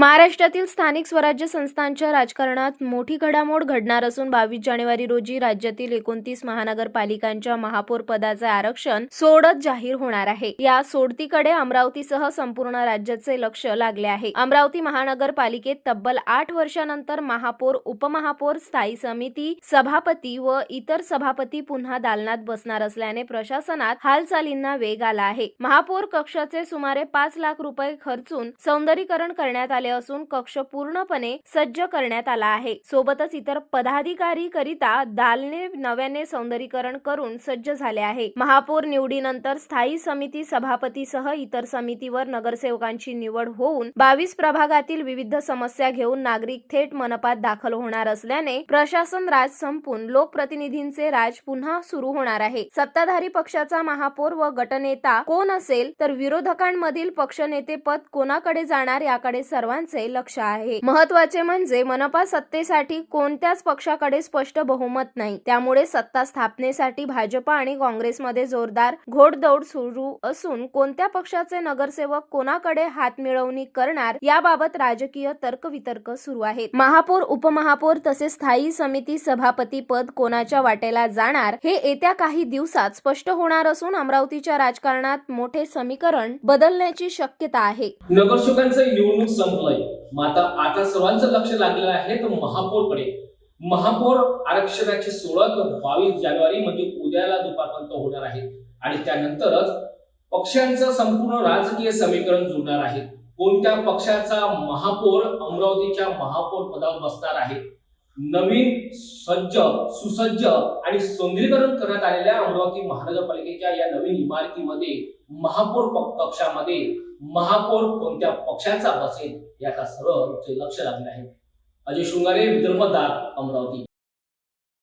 महाराष्ट्रातील स्थानिक स्वराज्य संस्थांच्या राजकारणात मोठी घडामोड घडणार असून 22 जानेवारी रोजी राज्यातील 29 महानगरपालिकांच्या महापौर पदाचे आरक्षण सोडत जाहीर होणार आहे। या सोडतीकडे अमरावतीसह संपूर्ण राज्याचे लक्ष लागले आहे। अमरावती महानगरपालिकेत तब्बल 8 वर्षांनंतर महापौर, उपमहापौर, स्थायी समिती सभापती व इतर सभापती पुन्हा दालनात बसणार असल्याने प्रशासनात हालचालींना वेग आला आहे। महापौर कक्षाचे सुमारे 5 लाख रुपये खर्चून सौंदर्यीकरण करण्यात आले असून कक्ष पूर्णपणे सज्ज करण्यात आला आहे। सोबतच इतर पदाधिकारी करिता दालने नव्याने सौंदर्यीकरण करून सज्ज झाले आहे। महापौर निवडीनंतर स्थायी समिती सभापतीसह इतर समितीवर नगरसेवकांची निवड होऊन 22 प्रभागातील विविध समस्या घेऊन नागरिक थेट मनपात दाखल होणार असल्याने प्रशासन राज संपून लोकप्रतिनिधींचे राज पुन्हा सुरू होणार आहे। सत्ताधारी पक्षाचा महापौर व गटनेता कोण असेल तर विरोधकांमधील पक्षनेते पद कोणाकडे जाणार याकडे सर्वांचे लक्ष आहे। महत्त्वाचे म्हणजे मनपा सत्तेसाठी कोणत्याच पक्षाकडे स्पष्ट बहुमत नाही, त्यामुळे सत्ता स्थापनेसाठी भाजपा आणि काँग्रेसमध्ये जोरदार घोडदौड सुरू असून कोणत्या पक्षाचे नगरसेवक कोणाकडे हातमिळवणी करणार याबाबत राजकीय तर्कवितर्क सुरू आहेत। महापौर, उपमहापौर तसेच स्थायी समिती सभापती पद कोणाच्या वाटेला जाणार हे येत्या काही दिवसात स्पष्ट होणार असून अमरावतीच्या राजकारणात मोठे समीकरण बदलण्याची शक्यता आहे। नगरसेवकांचं निवडणूक संपलंय, मात्र आता सर्वांचं लक्ष लागलेलं आहे तर महापौरकडे। महापौर आरक्षणाची सोडत 22 जानेवारी म्हणजे उद्याला दुपारपर्यंत होणार आहे आणि त्यानंतरच पक्षांचं संपूर्ण राजकीय समीकरण जुळणार आहे। कोणत्या पक्षाचा महापौर अमरावतीच्या महापौर पदावर बसणार आहे। नवीन सज्ज, सुसज्ज आणि सौंदर्यीकरण करण्यात आलेल्या अमरावती महानगरपालिकेच्या या नवीन इमारतीमध्ये महापौर कक्षामध्ये महापौर कोणत्या पक्षाचा बसेल याचा सर्व लक्ष लागले आहे। अजय शृंगारे, विदर्भ, अमरावती।